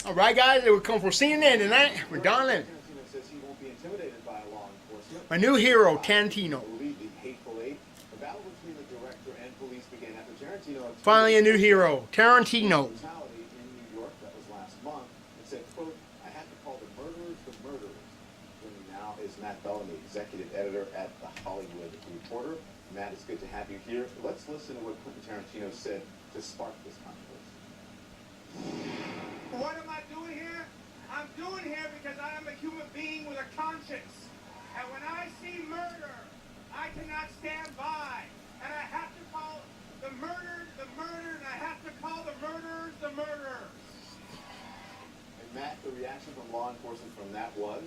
All right, guys, we come from CNN tonight. We're Donlin. Tarantino says he won't be intimidated by law enforcement. My new hero, Tarantino. Lead the Hateful Eight. The battle between the director and police began after Tarantino. Finally, a new hero, Tarantino. Brutality in New York, that was last month. It said, quote, "I have to call the murderers the murderers." Joining me now is Matt Bellamy, executive editor at The Hollywood Reporter. Matt, it's good to have you here. Let's listen to what Quentin Tarantino said to spark this controversy. What am I doing here? I'm doing here because I am a human being with a conscience. And when I see murder, I cannot stand by. And I have to call the murdered, and I have to call the murderers the murderers. And Matt, the reaction from law enforcement from that was?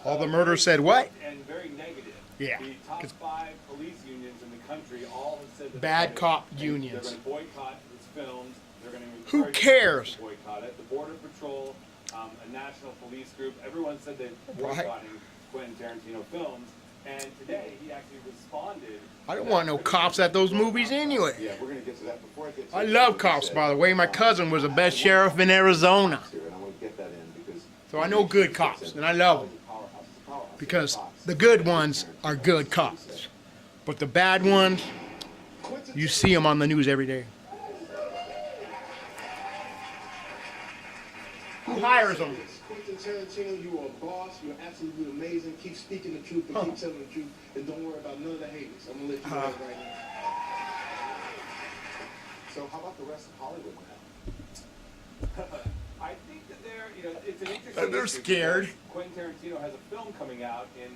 All the murderers said what? And very negative. Yeah. The top 5 police unions in the country all have said that Bad cop they're unions. going to boycott its films. They're going to Who encourage cares? to boycott it. The Border Patrol, a national police group, everyone said they're boycotting Quentin Tarantino films. And today he actually responded. I don't want no cops at those movies anyway. Yeah, we're going to get to that. Before I get to I that, love cops, by the way. My cousin was the best sheriff in Arizona. And I want to get that in because So I know good cops, and I love them. Because the good ones are good cops. But the bad ones, you see them on the news every day. Who hires them? Quentin Tarantino, you are a boss. You're absolutely amazing. Keep speaking the truth and keep telling the truth. And don't worry about none of the haters. I'm going to let you know that right now. So how about the rest of Hollywood now? I think that it's an interesting They're issue scared. because Quentin Tarantino has a film coming out in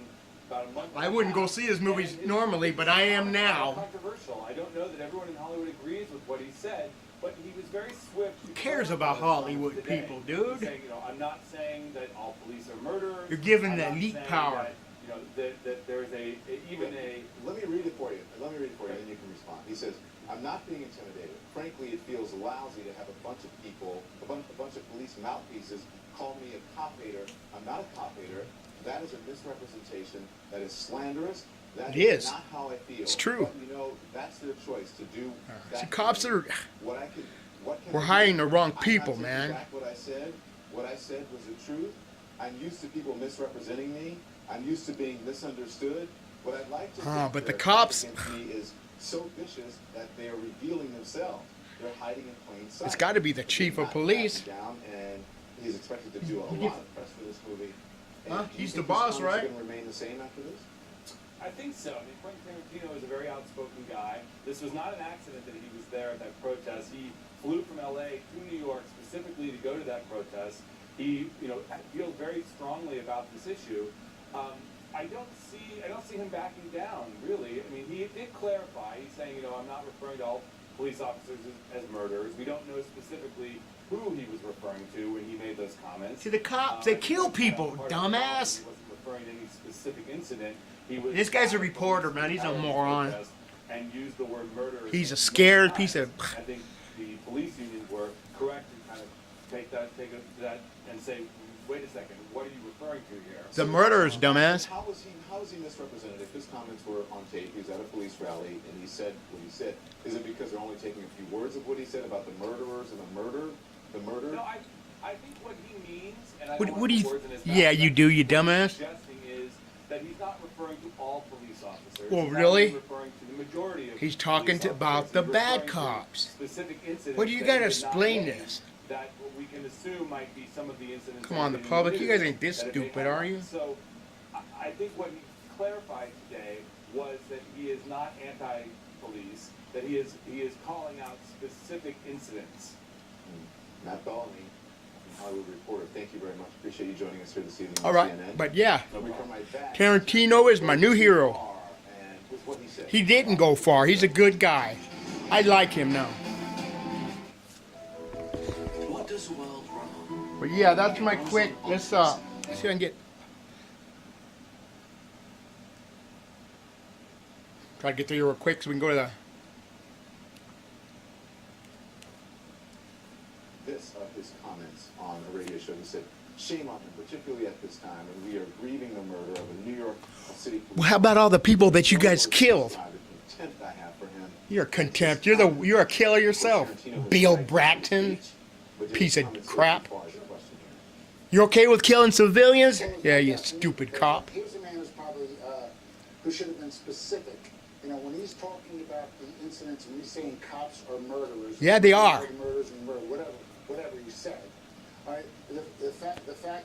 about a month. I wouldn't go see his movies And it's normally, but I am kind of now. Controversial. I don't know that everyone in Hollywood agrees with what he said, but he was very swift. Who cares about Hollywood people, dude? Saying, I'm not saying that all police are murderers. You're giving I'm the not elite saying power. That there's even a. Let me read it for you. Let me read it for you, and then you can respond. He says, "I'm not being intimidated. Frankly, it feels lousy to have a bunch of people, a bunch of police mouthpieces call me a cop hater. I'm not a cop hater. That is a misrepresentation. That is slanderous. That It is. not how I feel. It's true. But, that's their choice to do that. See, cops are. What can We're I do? hiring the wrong I'm people, not taking man. back what I said. What I said was the truth. I'm used to people misrepresenting me. I'm used to being misunderstood. What I'd like to But the their cops- attack against me is so vicious that they are revealing themselves. They're hiding in plain sight. It's got to be the chief of police. Down, and he's expected to do a lot of press for this movie. Huh? And do you He's think the his boss, comments are right? Going to remain the same after this? I think so. I mean, Quentin Tarantino is a very outspoken guy. This was not an accident that he was there at that protest. He flew from LA to New York specifically to go to that protest. He, feels very strongly about this issue. I don't see him backing down, really. I mean, he did clarify. He's saying, I'm not referring to all police officers as murderers. We don't know specifically who he was referring to when he made those comments. See, the cops, they kill people, Part of the dumbass. He wasn't referring to any specific incident. He was This guy's a reporter, man. He's a moron. And used the word murder. He's a scared piece of. I think the police unions were correct to kind of take that and say, wait a second, what are you referring to here? The murderers, dumbass. How was he misrepresented? If his comments were on tape, he was at a police rally, and he said what he said. Is it because they're only taking a few words of what he said about the murderers and the murder? No, I think what he means, and I What, don't what do want you? the words in his mouth, Yeah, you do, you what he's dumbass. suggesting is that he's not referring to all police officers. Well, He's really? actually referring to the majority of He's talking police about officers. the He's bad referring to cops. Specific incidents. What do you that gotta he did not explain name this? That we can assume might be some of the incidents. Come that on, have the been public, you news guys ain't this that it may stupid, have. are you? So, I think what he clarified today was that he is not anti-police. That he is calling out specific incidents. Matt Bellamy, Hollywood Reporter. Thank you very much. Appreciate you joining us here this evening All on right, CNN. but yeah, So we come right back. Tarantino is my new hero. And with what he said. He didn't go far. He's a good guy. I like him now. What does the world run on? But yeah, that's my quick. Let's see if I can get. Try to get through here real quick so we can go to the. This of his comments on a radio show. He said, "Shame on him, particularly at this time, when we are grieving the murder of a New York City police." Well, how about all the people that you guys killed? The contempt I have for him. You're contempt. You're a killer yourself, Bill Bratton. But did Piece his of comments go crap. too far, is the question. You okay with killing civilians? Killing Yeah, you civilians. stupid cop. Here's a man who's probably who should have been specific. You know, when he's talking about the incidents and he's saying cops are murderers. Yeah, they are. Murderers and whatever you said. All right. The fact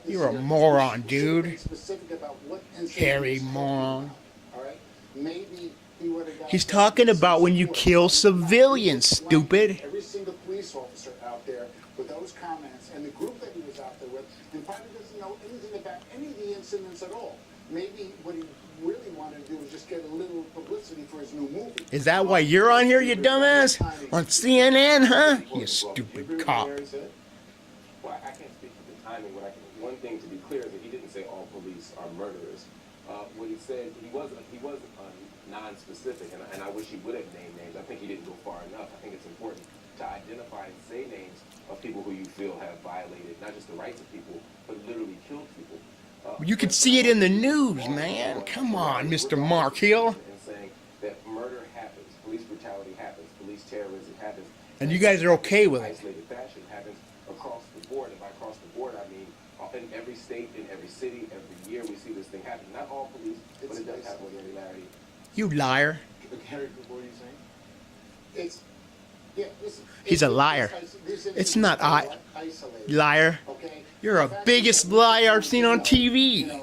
is You're a here, moron, he should have been dude. Specific about what incident Hairy he's talking moron. about, all right. Maybe he would have got. He's talking about when you kill civilians, stupid. Every single police officer out there with those comments and the group that he was out there with, and probably doesn't know anything about any of the incidents at all. Maybe what he really wanted to do was just get a little publicity for his new movie. Is that why you're on here, you dumbass? On CNN, huh? You stupid cop. Well, I can't speak to the timing. One thing to be clear is that he didn't say all police are murderers. What he said, he was non-specific, and I wish he would have named names. I think he didn't go far enough. I think it's important to identify and say names of people who you feel have violated not just the rights of people, but literally killed people. You can see it in the news, man. Come on, Mr. Mark Hill. And saying that murder happens, police brutality happens, police terrorism happens. And you guys are okay with it. Isolated fashion happens across the board. And by across the board, I mean in every state, in every city, every year we see this thing happen. Not all police, but it does happen with regularity. You liar. Harry, what are you saying? He's a liar. It's not isolated. liar. Okay? You're a biggest liar I've seen on TV.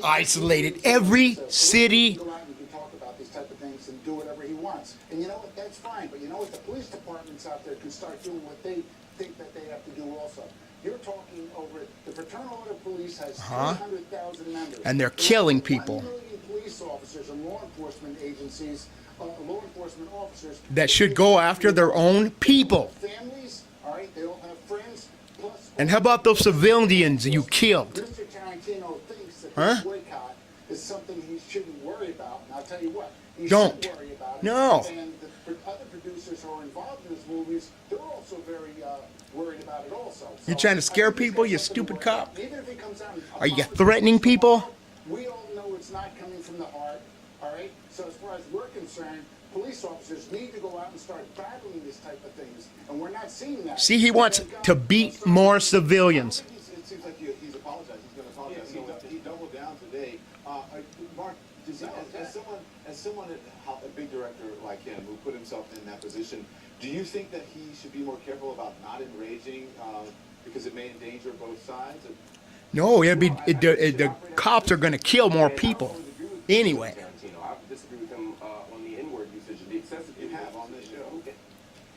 Isolated. Every city. Go out and can talk about these type of things and do whatever he wants. And you know what? That's fine. But you know what? The police departments out there can start doing what they think that they have to do also. You're talking over the Fraternal Order of Police has 300,000 members. And they're killing people. 1 million police officers and law enforcement agencies, law enforcement officers That should go after their own people. families. All right, they all have friends. Plus, And how about those civilians you killed? Mr. Tarantino thinks that Huh? this boycott is something he shouldn't worry about. And I'll tell you what, he Don't. should worry about it. No. And the other producers who are involved in his movies, they're also very worried about it also. You So trying to scare I think he's people, got you something to stupid worry about. cop? Even if he comes out and Are you apologizes, threatening people? we all know it's not coming from the heart. All right. So as far as we're concerned, police officers need to go out and start battling this type of things, and we're not seeing that. See, he wants to beat more civilians. It seems like he's apologized. He's going to apologize. He doubled down today. Mark, as someone, a big director like him who put himself in that position, do you think that he should be more careful about not enraging because it may endanger both sides? No, the cops are going to kill more people. Anyway. Tarantino, I disagree with him on the N-word usage and the excessive You use have on this show.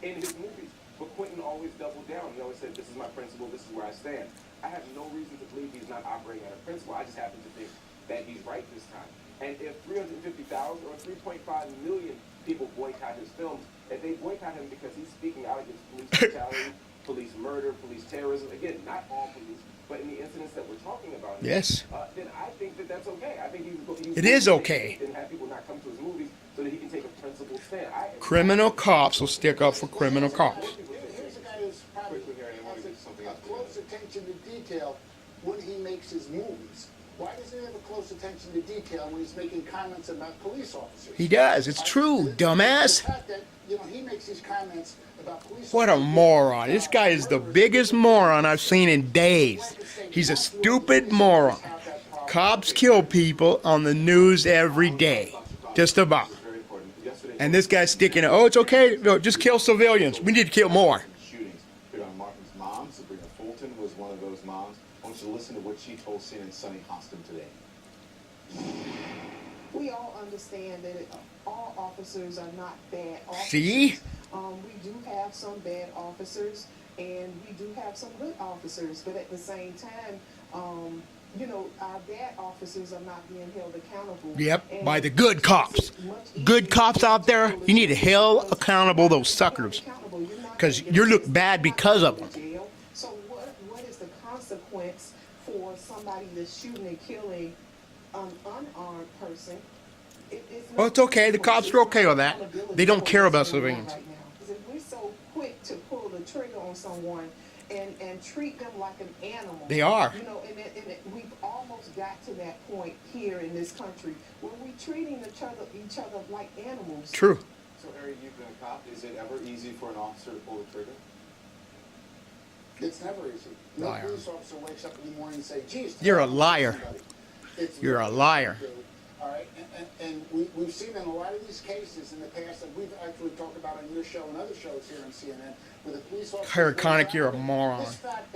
in his movies. But Quentin always doubled down. He always said, "This is my principle. This is where I stand." I have no reason to believe he's not operating out of principle. I just happen to think that he's right this time. And if 350,000 or 3.5 million people boycott his films, if they boycott him because he's speaking out against police brutality, police murder, police terrorism, again, not all police, but in the incidents that we're talking about, Yes. then I think that that's okay. I think he's It is okay. And have people not come to his movies so that he can take a principled stand. Criminal cops will stick up for criminal cops. Here's a guy who's probably has a close attention to detail when he makes his movies. Why doesn't he have a close attention to detail when he's making comments about police officers? He does. It's true, dumbass. The fact that, he makes these comments about police What a officers. moron. This guy is the biggest moron I've seen in days. He's a stupid moron. Cops kill people on the news every day. Just about. Very important. Yesterday, And this guy's sticking it. Oh, it's okay. No, just kill civilians. We need to kill more. shootings. Here on Martin's mom, Sabrina Fulton, was one of those moms. I want you to listen to what she told CNN Sunny Hostin today. We all understand that all officers are not bad officers. See? We do have some bad officers, and we do have some good officers. But at the same time, our bad officers are not being held accountable. Yep, And by the good cops. it's much easier Good cops to out there, hold you need to held because accountable those you're suckers. accountable. You're not 'Cause gonna get you look arrested. bad You're not because gonna of go to jail. So what is the consequence for somebody that's shooting and killing an unarmed person? Oh, it's okay. The cops are okay with that. They don't care about civilians. Right now. 'Cause if we're so quick to pull the trigger on someone and treat them like an animal. They are. We've almost got to that point here in this country where we're treating each other like animals. True. So, Harry, you've been a cop. Is it ever easy for an officer to pull the trigger? It's never easy. No Liar. police officer wakes up in the morning and say, geez, You're a today I liar. killed somebody. It's You're a very liar. hard to do. All right, and we've seen in a lot of these cases in the past that we've actually talked about on your show and other shows here on CNN, where the police officers... Harry Connick, you're a moron.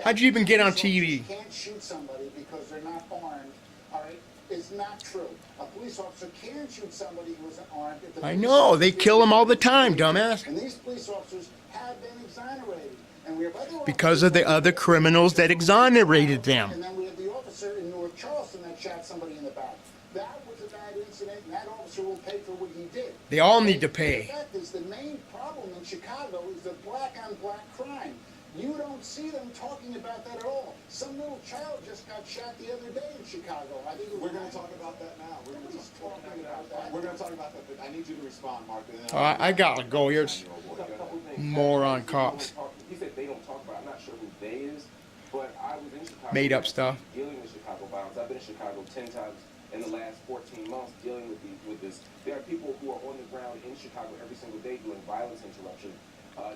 How'd you even get on TV? Can't shoot somebody because they're not armed, all right, is not true. A police officer can shoot somebody who isn't armed. If the I police know, officer they kill them all the time, didn't- dumbass. And these police officers have been exonerated. And we have other Because of the other criminals that exonerated them. And then we have the officer in North Charleston that shot somebody in the back. That was a bad incident, and that officer will pay for what he did. They all need to The pay. fact is, the main problem in Chicago is the black-on-black crime. You don't see them talking about that at all. Some little child just got shot the other day in Chicago. I think it was We're going to talk about that now. We're going to talk about that. We're going to talk about that, but I need you to respond, Mark. And then I gotta go. You're Couple things. moron cops. He said they don't talk about it. I'm not sure who they is, but I was in Chicago. Made up stuff. Dealing with Chicago violence. I've been in Chicago 10 times in the last 14 months dealing with this. There are people who are on the ground in Chicago every single day doing violence interruption.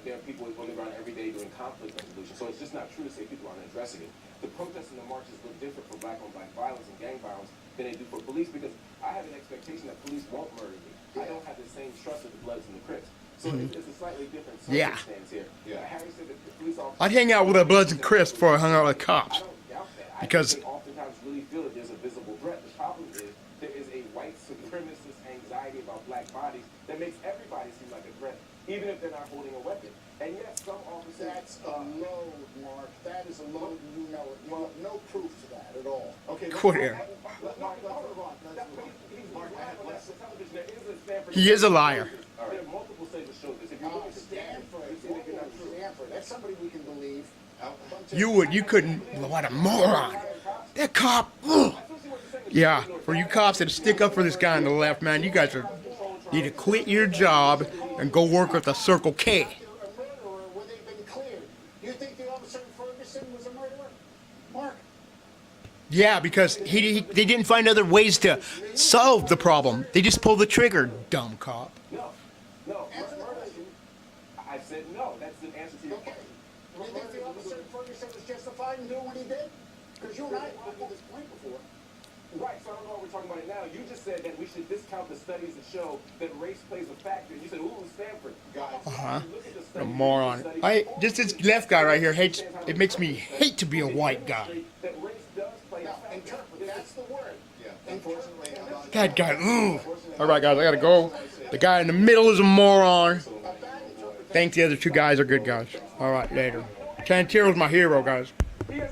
There are people on the ground every day doing conflict resolution. So it's just not true to say people aren't addressing it. The protests and the marches look different for black-on-black violence and gang violence than they do for police, because I have an expectation that police won't murder me. I don't have the same trust of the Bloods and the Crips. So it's a slightly different Yeah. circumstance here. Harry said that the police officers... I'd hang out with the Bloods and Crips before I hung out with cops. I don't doubt that. Because- I think they oftentimes really feel that there's a visible threat. The problem is there is a white supremacist anxiety about black bodies that makes everybody seem like a threat, even if they're not holding a weapon. And yes, some officers... That's a load, Mark. That is a load, and you know it. You have no proof to that at all. Okay, Quit here. Mark, let's move on. Mark, I have less. He is a liar. There are multiple studies that show this. If you look at Stanford. you see that you're not true. Stanford. That's somebody we can believe. You couldn't. What a moron. That cop. Ugh. Yeah, for you cops that stick up for this guy on the left, man, you guys need to quit your job and go work with the Circle K. A murderer when they've been cleared. You think the officer in Ferguson was a murderer? Mark? Yeah, because they didn't find other ways to solve the problem. They just pulled the trigger, dumb cop. No. Answer the question. I said no. That's the answer to your Okay. question. You think the officer in Ferguson was justified in doing what he did? Because you and I have argued this point before. Right, so I don't know what we're talking about it now. You just said that we should discount the studies that show that race plays a factor. You said, ooh, Stanford. Guys. Look at the A studies. moron. Just this left guy right here hates. It makes me hate to be a white guy. That race does play a Now, factor. interpret. That's the word. Yeah, unfortunately, I'm not... That guy. Ooh. All right, guys, I gotta go. The guy in the middle is a moron. Think the other two guys are good guys. All right, later. Tarantino's my hero, guys.